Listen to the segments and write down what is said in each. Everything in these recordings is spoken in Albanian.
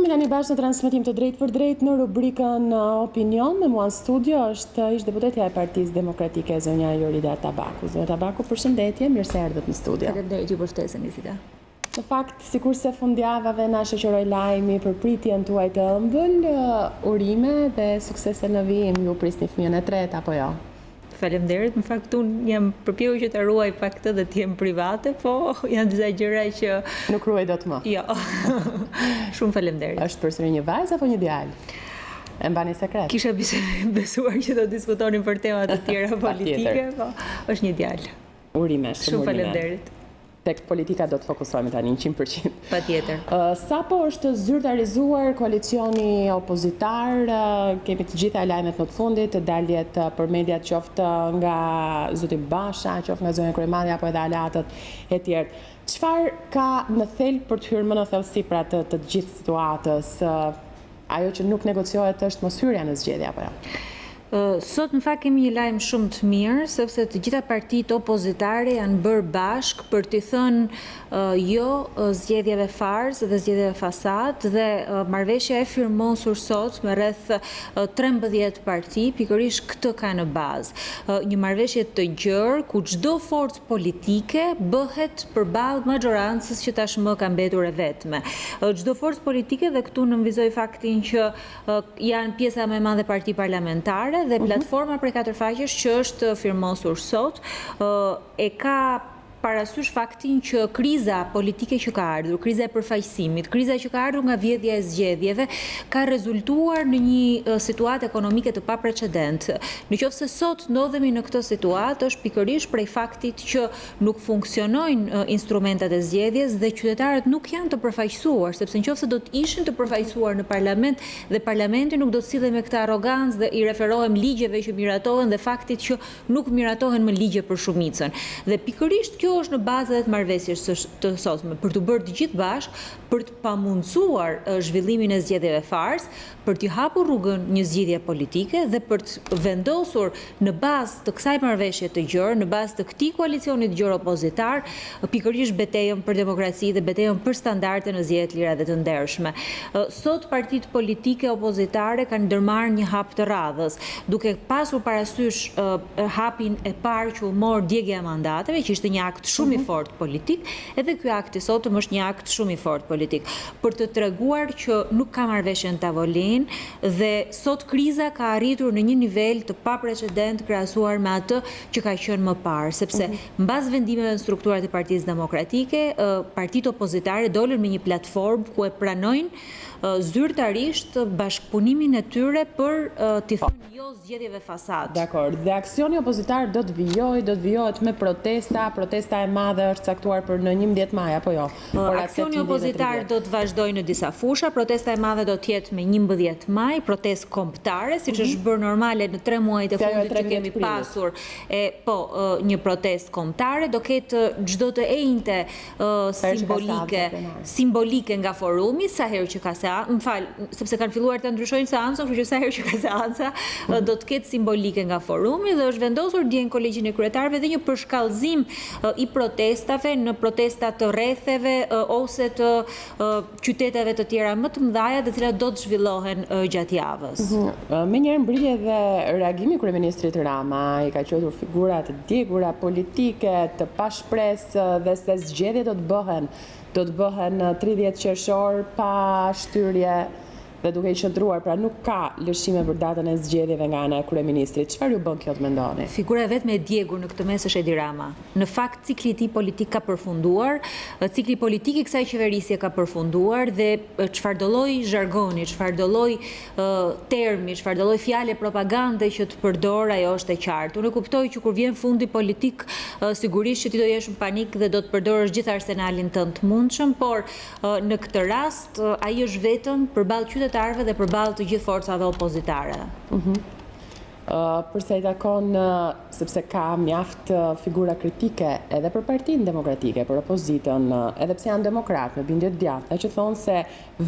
Kthehemi tani bashkë në transmetim të drejt për drejt në rubrikën Opinion. Me mua në studio është Ish-deputetja e Partisë Demokratike, zonja Jorida Tabaku. Zonja Tabaku, përshëndetje, mirë se erdhët në studio. Faleminderit ju për ftesën, Isida. Në fakt, sikurse fundjavave na shoqëroi lajmi për pritjen tuaj të ëmbël, urime dhe suksese në vijim, ju prisni fëmijën e tretë apo jo? Faleminderit, në fakt unë jam përpjekur që ta ruaj pak këtë dhe të jem private, po janë disa gjëra që nuk ruaj dot më. Jo. Shumë faleminderit. Është përsëri një vajzë apo një djalë? E mbani sekret? Kisha besuar që do diskutonin për tema të tjera politike, po është një djalë. Urime, shumë faleminderit. Tek politika do të fokusohemi tani 100%. Patjetër. Sapo është zyrtarizuar koalicioni opozitar, kemi të gjitha lajmet më të fundit, daljet për mediat qoftë nga zoti Basha, qoftë nga zonja Kryemadhe apo edhe aleatët e tjerë. Çfarë ka në thelb për të hyrë më në thellësi pra të gjithë situatës? Ajo që nuk negociohet është mos hyrja në zgjedhje apo jo? Sot në fakt kemi një lajm shumë të mirë, sepse të gjitha partitë opozitare janë bërë bashkë për t'i thënë jo zgjedhjeve farë dhe zgjedhjeve fasadë, dhe marrëveshja e firmosur sot me rreth 13 parti pikërisht këtë ka në bazë. Një marrëveshje të gjerë ku çdo forcë politike bëhet përballë majorancës që tashmë ka mbetur e vetme. Çdo forcë politike, dhe këtu nënvizoj faktin që janë pjesa më e madhe parti parlamentare dhe platforma prej 4 faqesh që është firmosur sot, e ka parasysh faktin që kriza politike që ka ardhur, kriza e përfaqësimit, kriza që ka ardhur nga vjedhja e zgjedhjeve, ka rezultuar në një situatë ekonomike të paprecedent. Nëse sot ndodhemi në këtë situatë, është pikërisht prej faktit që nuk funksionojnë instrumentat e zgjedhjes dhe qytetarët nuk janë të përfaqësuar, sepse nëse do të ishin të përfaqësuar në parlament dhe parlamenti nuk do të sillet me këtë arrogancë dhe i referohem ligjeve që miratohen dhe faktit që nuk miratohen më ligje për shumicën. Dhe pikërisht kjo është në bazë të marrëveshjes të sotme, për të bërë të gjithë bashkë, për të pamundsuar zhvillimin e zgjedhjeve fars, për t'i hapur rrugën një zgjidhje politike dhe për të vendosur në bazë të kësaj marrëveshje të gjerë, në bazë të këtij koalicionit gjerë opozitar, pikërisht betejën për demokraci dhe betejën për standarde në zgjedhje të lira dhe të ndershme. Sot partitë politike opozitare kanë ndërmarrë një hap të radhës, duke pasur parasysh hapin e parë që u mor djegja e mandateve, që ishte një akt shumë i fortë politik, edhe ky akt i sotëm është një akt shumë i fortë politik, për të treguar që nuk ka marrëveshje në tavolinë dhe sot kriza ka arritur në një nivel të paprecedent krahasuar me atë që ka qenë më parë, sepse mbas vendimeve në strukturat e Partisë Demokratike, partitë opozitare dolën me një platformë ku e pranojnë zyrtarisht bashkëpunimin e tyre për t'i thënë jo zgjedhjeve fasadë. Dakor, dhe aksioni opozitar do të vijohet me protesta e madhe është caktuar për në 11 maj apo jo? Aksioni opozitar do të vazhdojë në disa fusha, protesta e madhe do të jetë me 11 maj, protestë kombëtare, siç është bërë normale në 3 muajt e fundit që kemi pasur, një protestë kombëtare, do ketë çdo të enjte simbolike nga forumi, sa herë që ka sepse kanë filluar të ndryshojnë seancën, kështu që sa herë që ka seanca do të ketë simbolike nga forumi dhe është vendosur dje në kolegjin e kryetarëve dhe një përshkallëzim i protestave në protesta të rretheve ose të qyteteve të tjera më të mëdha, të cilat do të zhvillohen gjatë javës. Menjëherë mbrilje dhe reagimi kryeministrit Rama, i ka quajtur figura të djegura politike, të pashpresë dhe se zgjedhjet do të bëhen 30 qershor pa shtyrje dhe duke i qëndruar, pra nuk ka lëshime për datën e zgjedhjeve nga ana e kryeministrit. Çfarë ju bën kjo të mendoni? Figura vetme e djegur në këtë mes është Edi Rama. Në fakt cikli i tij politik ka përfunduar, cikli politik i kësaj qeverisje ka përfunduar dhe çfarëdo lloj zhargoni, çfarëdo lloj termi, çfarëdo lloj fjale propagande që të përdor, ajo është e qartë. Unë kuptoj që kur vjen fundi politik, sigurisht që ti do jesh në panik dhe do të përdorësh gjithë arsenalin tënd të mundshëm, por në këtë rast ai është vetëm përballë qytetarëve dhe përballë të gjithë forcave opozitare. Përsa i takon, sepse ka mjaft figura kritike edhe për Partinë Demokratike, për opozitën, edhe pse janë demokratë, me bindje të djathta, që thonë se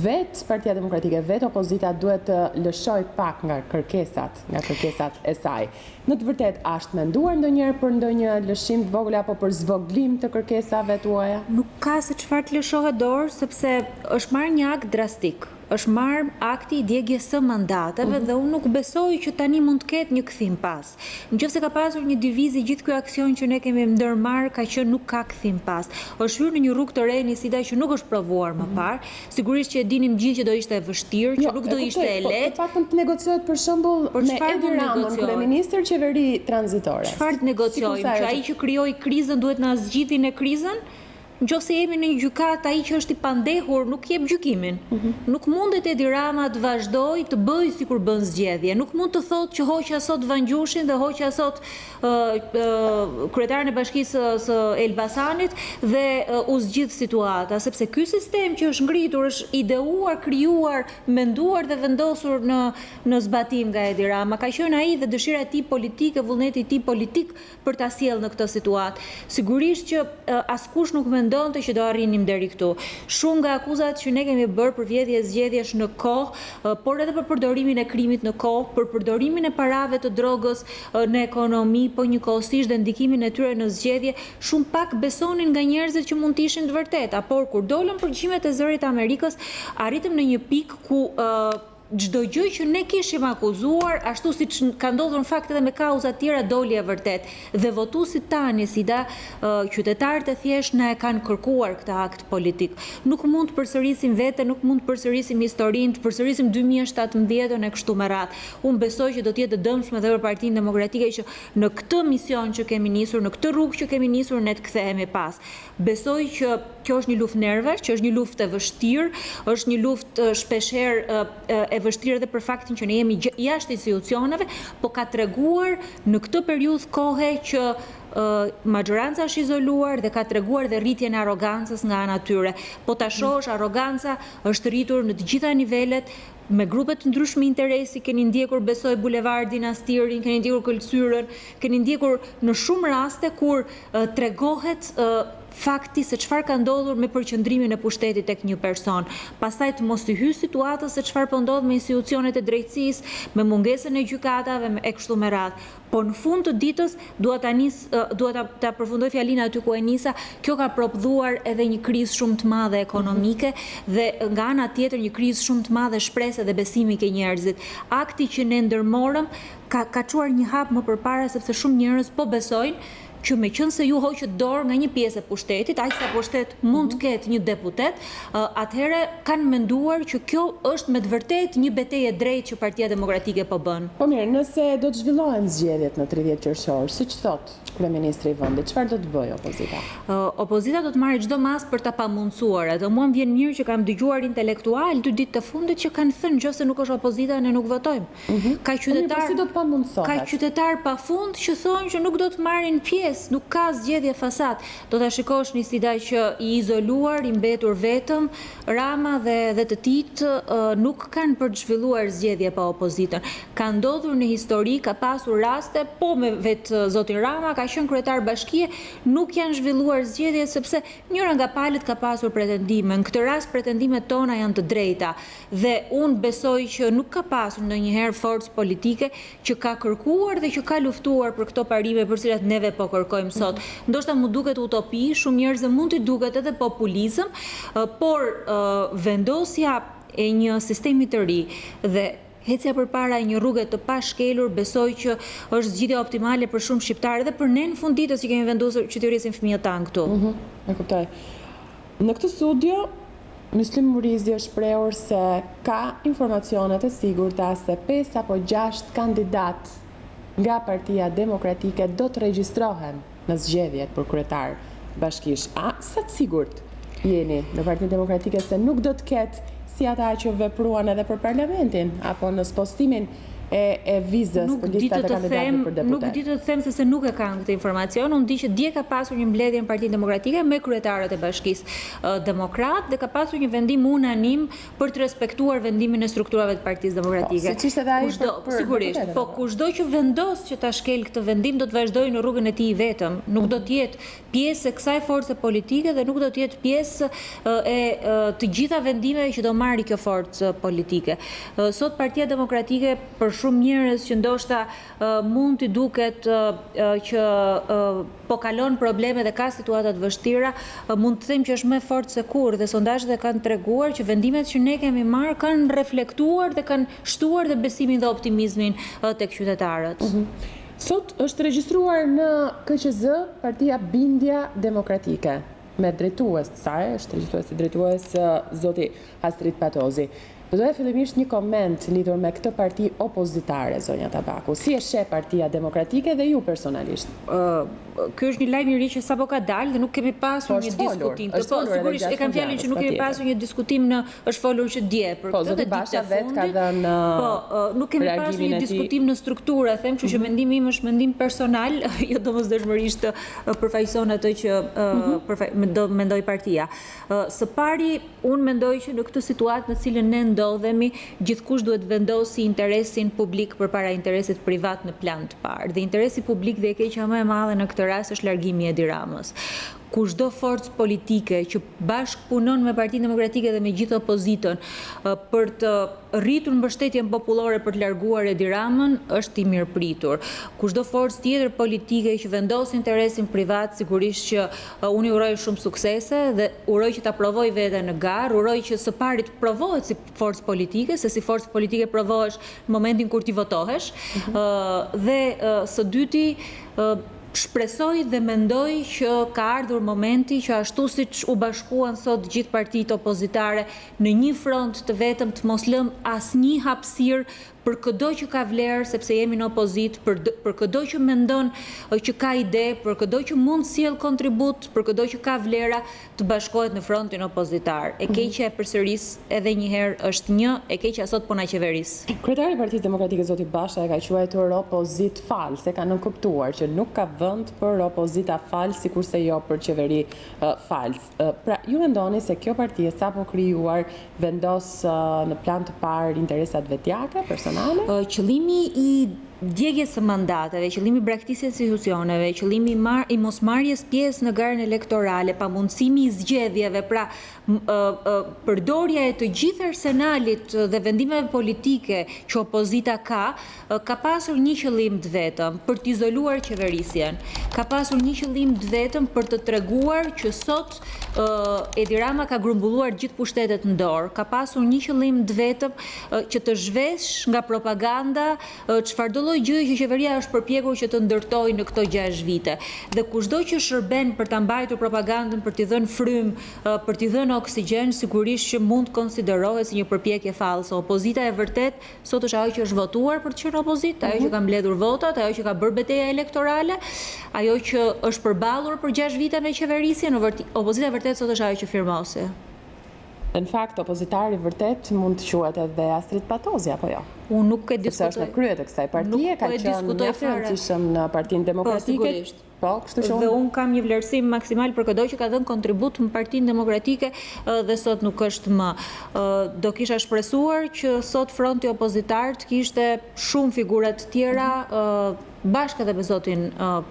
vetë Partia Demokratike, vetë opozita duhet të lëshoj pak nga kërkesat e saj. Në të vërtet, është menduar ndonjëherë për ndonjë lëshim të vogël apo për zvoglim të kërkesave tuaja? Nuk ka se çfarë të lëshohet dorë, sepse është marrë një akt drastik. është marrë akti i djegjes së mandateve dhe unë nuk besoj që tani mund të ketë një kthim pas. Nëse ka pasur një divizi gjithë ky aksion që ne kemi ndërmarrë ka që nuk ka kthim pas. Është hyrë në një rrugë të re Nisida që nuk është provuar më parë. Sigurisht që e dinim gjithë që do ishte e vështirë, që nuk do ishte e lehtë. Po paktën të negociohet për shembull me Edi Ramën, kryeministër, qeveri tranzitore. Çfarë të negociojmë? Që ai që krijoi krizën duhet na zgjidhin në krizën? Nëse jemi në një gjykatë, ai që është i pandehur nuk jep gjykimin. Nuk mundet Edi Rama të vazhdojë të bëjë sikur bën zgjedhje. Nuk mund të thotë që hoqja sot Vangjushin dhe hoqja sot kryetaren e Bashkisë së Elbasanit dhe u zgjidh situata, sepse ky sistem që është ngritur është ideuar, krijuar, menduar dhe vendosur në zbatim nga Edi Rama. Ka qenë ai dhe dëshira e tij politike, vullneti i tij politik për ta sjellë në këtë situatë. Sigurisht që askush nuk mendonte që do arrinim deri këtu. Shumë nga akuzat që ne kemi bërë për vjedhje zgjedhjesh në kohë, por edhe për përdorimin e krimit në kohë, për përdorimin e parave të drogës në ekonomi, po njëkohësisht dhe ndikimin e tyre në zgjedhje, shumë pak besonin nga njerëzit që mund të ishin të vërteta, por kur dolën përgjigjemet e zërit të Amerikës, arritëm në një pikë ku çdo gjë që ne kishim akuzuar, ashtu siç ka ndodhur në fakt edhe me kauza të tjera, doli e vërtet. Dhe votuesit tanë, qytetarët e thjeshtë na e kanë kërkuar këtë akt politik. Nuk mund të përsërisim vete, nuk mund të përsërisim historinë, të përsërisim 2017-ën e kështu me radhë. Unë besoj që do të jetë e dëmshme edhe për Partinë Demokratike që në këtë mision që kemi nisur, në këtë rrugë që kemi nisur, ne të kthehemi pas. Besoj që kjo është një luftë nervesh, që është një luftë e vështirë, është një luftë shpeshherë e vështirë edhe për faktin që ne jemi jashtë institucioneve, po ka treguar në këtë periudhë kohe që majoranca është izoluar dhe ka treguar dhe rritjen e arrogancës nga ana tyre. Po ta shohësh, arroganca është rritur në të gjitha nivelet, me grupe të ndryshme interesi. Keni ndjekur besoj bulevardin Astirin, keni ndjekur Këlqyrën, keni ndjekur në shumë raste kur tregohet fakti se çfarë ka ndodhur me përqendrimin e pushtetit tek një person. Pastaj të mos i hyj situatës se çfarë po ndodh me institucionet e drejtësisë, me mungesën e gjykatave, e kështu me radhë. Po në fund të ditës dua ta përfundoj fjalinë aty ku e nisa, kjo ka prodhuar edhe një krizë shumë të madhe ekonomike dhe nga ana tjetër një krizë shumë të madhe shpresë dhe besimi ke njerëzit. Akti që ne ndërmorëm ka çuar një hap më përpara sepse shumë njerëz po besojnë që me qënë se ju hoqët dorë nga një pjesë e pushtetit, aq sa pushtet mund të ketë një deputet, atëherë kanë menduar që kjo është me të vërtetë një betejë drejt që Partia Demokratike po bën. Po mirë, nëse do të zhvillohen zgjedhjet në 30 qershor, siç thot kryeministri i vendit, çfarë do të bëjë opozita? Opozita do të marrë çdo mas për ta pamundsuar. Dhe mua më vjen mirë që kam dëgjuar intelektual 2 ditë të fundit që kanë thënë nëse nuk është opozita ne nuk votojmë. Ka qytetar pafund që thonë që nuk do të marrin pjesë, nuk ka zgjedhje fasad. Do ta shikosh Nisida që i izoluar, i mbetur vetëm, Rama dhe të tij nuk kanë për të zhvilluar zgjedhje pa opozitën. Ka ndodhur në histori, ka pasur raste, po me vetë zotin Rama ka qenë kryetar bashkie, nuk janë zhvilluar zgjedhje sepse njëra nga palët ka pasur pretendime. Në këtë rast pretendimet tona janë të drejta dhe unë besoj që nuk ka pasur ndonjëherë forcë politike që ka kërkuar dhe që ka luftuar për këto parime për cilat neve po kërkojmë sot. Ndoshta mu duket utopi, shumë njerëz mund t'i duket edhe populizëm, por vendosja e një sistemi të ri dhe hecja përpara e një rruge të pashkelur, besoj që është zgjidhja optimale për shumë shqiptarë dhe për ne në fund ditës që kemi vendosur që të rrisim fëmijët tanë këtu. E kuptoj. Në këtë studio, Myslim Murizi është shprehur se ka informacionet e sigurta se 5 apo 6 kandidat nga Partia Demokratike do të regjistrohen në zgjedhjet për kryetar bashkish. A sa të sigurt jeni në Partinë Demokratike se nuk do të ketë si ata që vepruan edhe për parlamentin, apo në spostimin e vizës për listat e kandidatëve për deputet? Nuk di të them se nuk e kam këtë informacion. Unë di që dje ka pasur një mbledhje në Partinë Demokratike me kryetarët e Bashkisë Demokrat dhe ka pasur një vendim unanim për të respektuar vendimin e strukturave të Partisë Demokratike. Si ishte edhe ai për sigurisht, po kushdo që vendos që ta shkel këtë vendim do të vazhdojë në rrugën e tij vetëm. Nuk do të jetë pjesë e kësaj force politike dhe nuk do të jetë pjesë e të gjitha vendimeve që do marrë kjo forcë politike. Sot Partia Demokratike për shumë njerëz që ndoshta mund t'i duket që po kalon probleme dhe ka situata të vështira, mund të them që është më fort se kurrë dhe sondazhet e kanë treguar që vendimet që ne kemi marrë kanë reflektuar dhe kanë shtuar dhe besimin dhe optimizmin tek qytetarët. Sot është regjistruar në KQZ Partia Bindja Demokratike me drejtues të saj, është regjistrues i drejtues zoti Jorida Tabaku. Do doja fillimisht një koment lidhur me këtë parti opozitare, zonja Tabaku. Si e sheh Partia Demokratike dhe ju personalisht? Ky është një lajm i ri që sapo ka dalë dhe nuk kemi pasur një diskutim. Po sigurisht e kam fjalën që nuk kemi pasur një diskutim është folur që dje për këtë zoti Basha vet ka dhënë nuk kemi pasur një diskutim në strukturë, them, kështu që mendimi im është mendim personal, jo domosdoshmërisht përfaqëson atë që do mendoj partia. Së pari, unë mendoj që në këtë situatë në cilën ne ndodhemi, gjithkush duhet vendosi interesin publik përpara interesit privat në plan të parë. Dhe interesi publik dhe e keqja më e madhe në këtë rast është largimi i Edi Ramës. Kushdo forcë politike që bashkë punon me Partinë Demokratike dhe me gjithë opozitën për të rritur mbështetjen popullore për të larguar Edi Ramën është i mirëpritur. Kushdo forcë tjetër politike që vendos interesin privat, sigurisht që unë i uroj shumë suksese dhe uroj që ta provoj veten në garë, uroj që së pari të provohet si forcë politike, se si forcë politike provohesh në momentin kur ti votohesh, dhe së dyti shpresoj dhe mendoj që ka ardhur momenti që ashtu siç u bashkuan sot gjithë partitë opozitare në një front të vetëm të mos lëm asnjë hapësirë për çdo që ka vlerë, sepse jemi në opozitë, për çdo që mendon që ka ide, për çdo që mund sjell kontribut, për çdo që ka vlera, të bashkohet në frontin opozitar. E keqja e përsëris edhe një herë është një, e keqja sot puna qeveris. Kryetari i Partisë Demokratike zoti Basha e ka quajtur opozit falë, se ka nënkuptuar që nuk ka vend për opozita falë, sikurse jo për qeveri falës. Pra, ju mendoni se kjo parti sapo krijuar vendos në plan të parë interesat vetjake, qëllimi i djegjes së mandateve, qëllimi i braktisjes së institucioneve, qëllimi i mosmarrjes pjesë në garën elektorale, pamundësimi i zgjedhjeve, pra përdorja e të gjithë arsenalit dhe vendimeve politike që opozita ka pasur një qëllim të vetëm, për të izoluar qeverisjen. Ka pasur një qëllim të vetëm për të treguar që sot Edi Rama ka grumbulluar gjithë pushtetet në dorë. Ka pasur një qëllim të vetëm që të zhvesh nga propaganda çfarëdo lloj gjëje që qeveria është përpjekur që të ndërtojë në këto 6 vite. Dhe kushdo që shërben për ta mbajtur propagandën, për t'i dhënë frym, për t'i dhënë oksigjen, sigurisht që mund të konsiderohet si një përpjekje fallse. Opozita e vërtet sot është ajo që është votuar për të qenë opozitë, ajo që ka mbledhur votat, ajo që ka bërë betejë elektorale, ajo që është përballur për 6 vite me qeverisjen. Opozita e vërtet sot është ajo që firmosje. Në fakt, opozitari vërtet mund të quhet edhe Jorida Tabaku, apo jo? Unë nuk e diskutoj. Sepse është në krye të kësaj partie, ka qenë një rëndësishëm në Partinë Demokratike. Po, kështu që dhe unë kam një vlerësim maksimal për çdo që ka dhënë kontribut në Partinë Demokratike dhe sot nuk është më. Do kisha shpresuar që sot fronti opozitar të kishte shumë figura të tjera bashkë edhe me zotin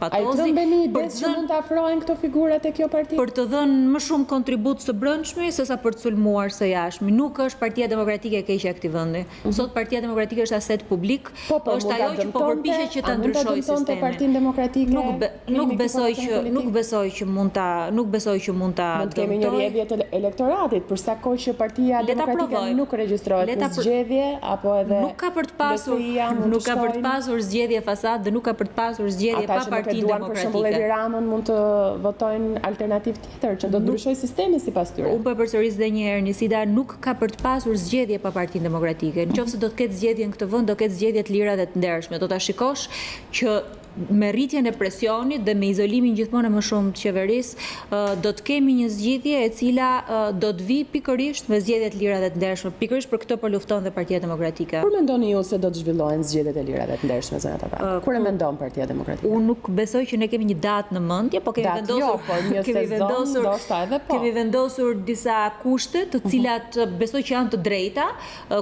Patozi. A i trëmbeni që mund të afrohen këto figurat e kjo parti? Për të dhënë më shumë kontribut së brendshmi sesa për të sulmuar së jashtmi. Nuk është Partia Demokratike e keqja e këtij vendi. Sot Partia Demokratike është aset publik, është ajo që po përpiqet që ta ndryshojë sistemin. Partinë Demokratike nuk besoj që mund ta Mund të kemi një rrjedhje të elektoratit, për sa kohë që Partia Demokratike nuk regjistrohet në zgjedhje, apo edhe nuk ka për të pasur zgjedhje fasadë dhe nuk ka për të pasur zgjedhje pa Partinë Demokratike. Për shembull Edi Ramën mund të votojnë alternativë tjetër që do të ndryshojë sistemi sipas tyre. Unë po përsëris edhe një herë, Nisida nuk ka për të pasur zgjedhje pa Partinë Demokratike. Nëse do të ketë zgjedhje në këtë vend, do ketë zgjedhje të lira dhe të ndershme. Do ta shikosh që me rritjen e presionit dhe me izolimin gjithmonë më shumë të qeverisë, do të kemi një zgjidhje e cila do të vi pikërisht me zgjedhje të lira dhe të ndershme. Pikërisht për këtë po lufton dhe Partia Demokratike. Kur mendoni ju se do të zhvillohen zgjedhjet e lira dhe të ndershme zonja Tabaku? Kur e mendon Partia Demokratike? Unë nuk besoj që ne kemi një datë në mendje, po kemi vendosur disa kushte, të cilat besoj që janë të drejta,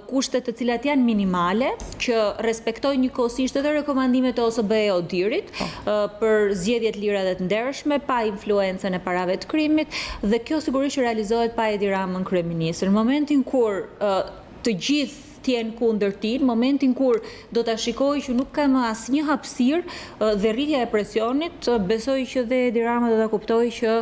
kushte të cilat janë minimale, që respektojnë njëkohësisht edhe rekomandimet e OSBE-ut për zgjedhjet lira dhe të ndershme, pa influencën e parave të krimit, dhe kjo sigurisht realizohet pa Edi Ramën kryeminist. Në momentin kur të gjithë t'jenë kundër tij, në momentin kur do ta shikojë që nuk ka më asnjë hapësirë dhe rritja e presionit, besoj që dhe Edi Rama do ta kuptojë që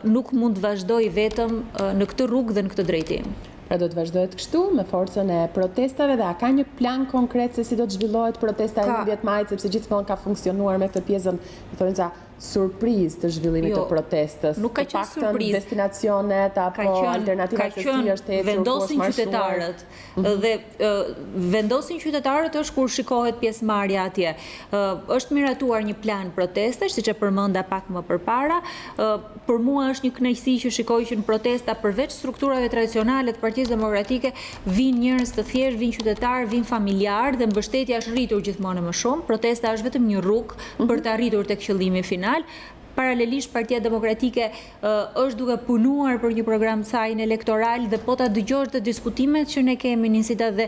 nuk mund të vazhdojë vetëm në këtë rrugë dhe në këtë drejtim. Pra do të vazhdohet kështu me forcën e protestave dhe a ka një plan konkret se si do të zhvillohet protesta e 19 majit, sepse gjithmonë ka funksionuar me këtë pjesën, thonë sa surprizë të zhvillimit të protestës. Nuk ka qenë surprizë. Destinacionet apo alternativat se si është ecur, vendosin qytetarët dhe vendosin qytetarët është kur shikohet pjesëmarrja atje. Është miratuar një plan protestash, siç e përmenda pak më përpara. Për mua është një kënaqësi që shikoj që në protesta përveç strukturave tradicionale të Partisë Demokratike vinë njerëz të thjeshtë, vinë qytetarë, vinë familjarë dhe mbështetja është rritur gjithmonë më shumë. Protesta është vetëm një rrugë për të arritur tek qëllimi final. Paralelisht Partia Demokratike është duke punuar për një program të saj elektoral dhe po ta dëgjosh të diskutimet që ne kemi nisita dhe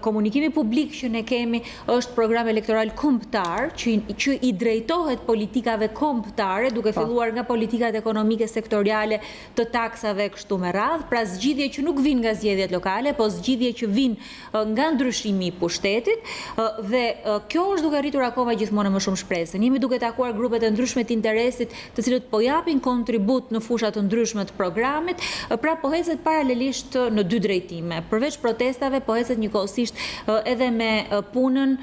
komunikimi publik që ne kemi është program elektoral kombëtar që i drejtohet politikave kombëtare duke filluar nga politikat ekonomike sektoriale të taksave kështu me radhë, pra zgjidhje që nuk vinë nga zgjedhjet lokale, po zgjidhje që vinë nga ndryshimi i pushtetit dhe kjo është duke rritur akoma gjithmonë më shumë shpresën. Jemi duke takuar grupet e ndryshme interesit të cilët po japin kontribut në fushat të ndryshme të programit, pra po hecet paralelisht në dy drejtime. Përveç protestave, po hecet njëkohësisht edhe me punën,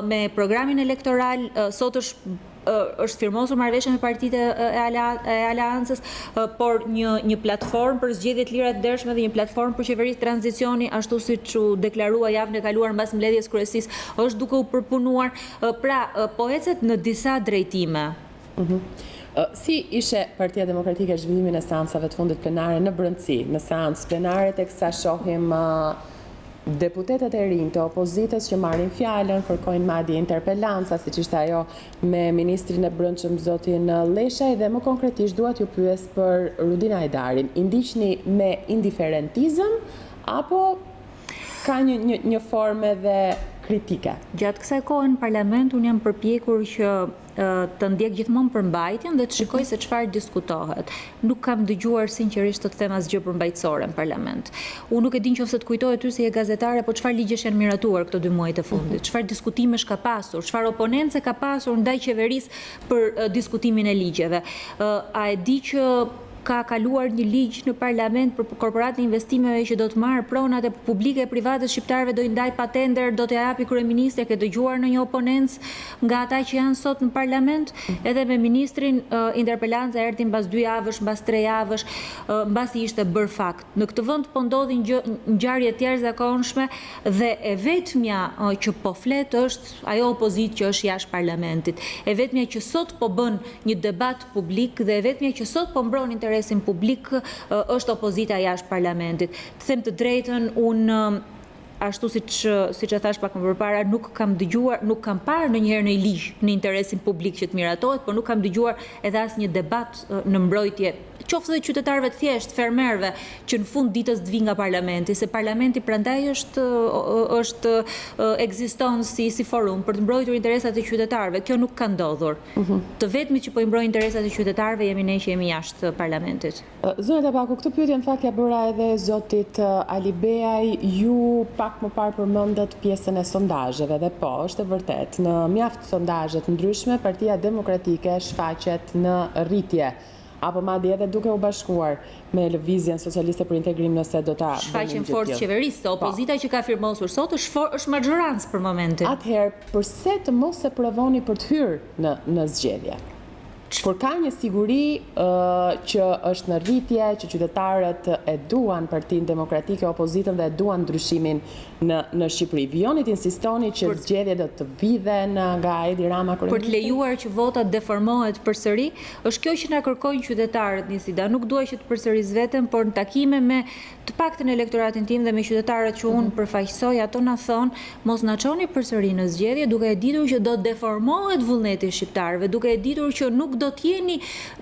me programin elektoral, sot është firmosur marrëveshje me partitë e aleancës, por një platformë për zgjedhjet lira të ndershme dhe një platformë për qeverisë tranzicioni, ashtu siç u deklarua javën e kaluar mbas mbledhjes kryesisë, është duke u përpunuar, pra po hecet në disa drejtime. Si ishe Partia Demokratike zhvillimin e seancave të fundit plenare në brendësi, në seancë plenare teksa shohim deputetët e rinj të opozitës që marrin fjalën, kërkojnë madje interpelanca, siç ishte ajo me ministrin e brendshëm zotin Leshaj dhe më konkretisht dua t'ju pyes për Rudin Hajdarin. I ndiqni me indiferentizëm apo ka një formë edhe kritike? Gjatë kësaj kohe në parlament unë jam përpjekur që të ndjek gjithmonë përmbajtjen dhe të shikoj se çfarë diskutohet. Nuk kam dëgjuar sinqerisht të them asgjë përmbajtësore në parlament. Unë nuk e di nëse të kujtohet ty si je gazetare, po çfarë ligjesh janë miratuar këto 2 muaj të fundit, çfarë diskutimesh ka pasur, çfarë oponencë ka pasur ndaj qeverisë për diskutimin e ligjeve. A e di që ka kaluar një ligj në parlament për korporatën e investimeve që do të marrë pronat e publike e private shqiptarëve, do i ndaj patenter, do t'ja japi kryeministri, ke dëgjuar në një oponencë nga ata që janë sot në parlament, edhe me ministrin interpelanca erdhi mbas 2 javësh, mbas 3 javësh, mbasi ishte bërë fakt. Në këtë vend po ndodhin ngjarje të jashtëzakonshme dhe e vetmja që po flet është ajo opozitë që është jashtë parlamentit. E vetmja që sot po bën një debat publik dhe e vetmja që sot po mbron interesin publik është opozita jashtë parlamentit. Të them të drejtën, unë ashtu siç e thash pak më përpara, nuk kam dëgjuar, nuk kam parë ndonjëherë në ligj në interesin publik që të miratohet, por nuk kam dëgjuar edhe asnjë debat në mbrojtje qoftë dhe qytetarëve të thjeshtë, fermerëve, që në fund ditës të vinë nga parlamenti, se parlamenti prandaj është ekziston si forum për të mbrojtur interesat e qytetarëve. Kjo nuk ka ndodhur. Të vetmit që po i mbrojnë interesat e qytetarëve jemi ne që jemi jashtë parlamentit. Zona Tabaku, këtë pyetje në fakt ja bëra edhe zotit Ali Beaj, ju pak më parë përmendët pjesën e sondazheve dhe po, është e vërtet, në mjaft sondazhe të ndryshme, Partia Demokratike shfaqet në rritje, apo madje edhe duke u bashkuar me Lëvizjen Socialiste për Integrim nëse do ta shfaqen forcë qeverisë, opozita që ka firmosur sot është maxhorancë për momentin. Atëherë, përse të mos e provoni për të hyrë në zgjedhje? Por ka një siguri që është në rritje, që qytetarët e duan Partinë Demokratike, opozitën dhe e duan ndryshimin në Shqipëri. Vionit insistoni që zgjedhjet do të vidhen nga Edi Rama kryeministri. Për të lejuar që vota deformohet përsëri, është kjo që na kërkojnë qytetarët Nisida. Nuk dua që të përsëris veten, por në takime me të paktën elektoratin tim dhe me qytetarët që unë përfaqësoj, ato na thonë mos na çoni përsëri në zgjedhje, duke e ditur që do deformohet vullneti i shqiptarëve, duke e ditur që nuk do t'jeni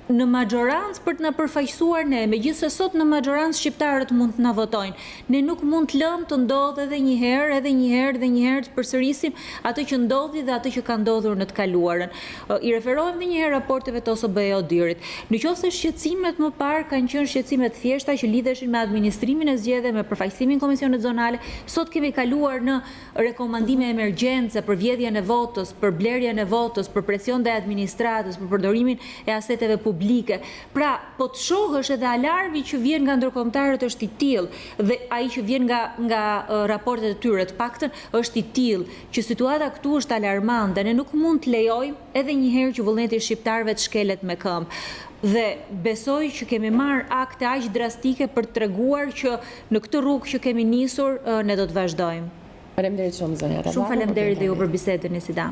në majorancë për të na përfaqësuar ne, megjithëse sot në majorancë shqiptarët mund të na votojnë. Ne nuk mund të lëmë të ndodhë edhe një herë të përsërisim atë që ndodhi dhe atë që ka ndodhur në të kaluarën. I referohem edhe një herë raporteve të OSBE-dit. Nëse shqetësimet më parë kanë qenë shqetësime të thjeshta që lidheshin me administrimin e zgjedhjeve, me përfaqësimin komisionit zonale, sot kemi kaluar në rekomandime emergjence për vjedhjen e votës, për blerjen e votës, për presion dhe administratës, për përdorimin e aseteve publike. Pra, po të shohësh edhe alarmi që vjen nga ndërkombëtarët është i tillë dhe ai që vjen nga raportet e tyre të paktën është i tillë që situata këtu është alarmante. Ne nuk mund të lejojmë edhe një herë që vullneti i shqiptarëve të shkelet me këmbë. Dhe besoj që kemi marrë akte aq drastike për të treguar që në këtë rrugë që kemi nisur ne do të vazhdojmë. Faleminderit shumë zonja Tabaku. Shumë faleminderit dhe ju për bisedën, Sida.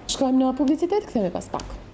Shkojmë në publicitet, kthehemi pas pak.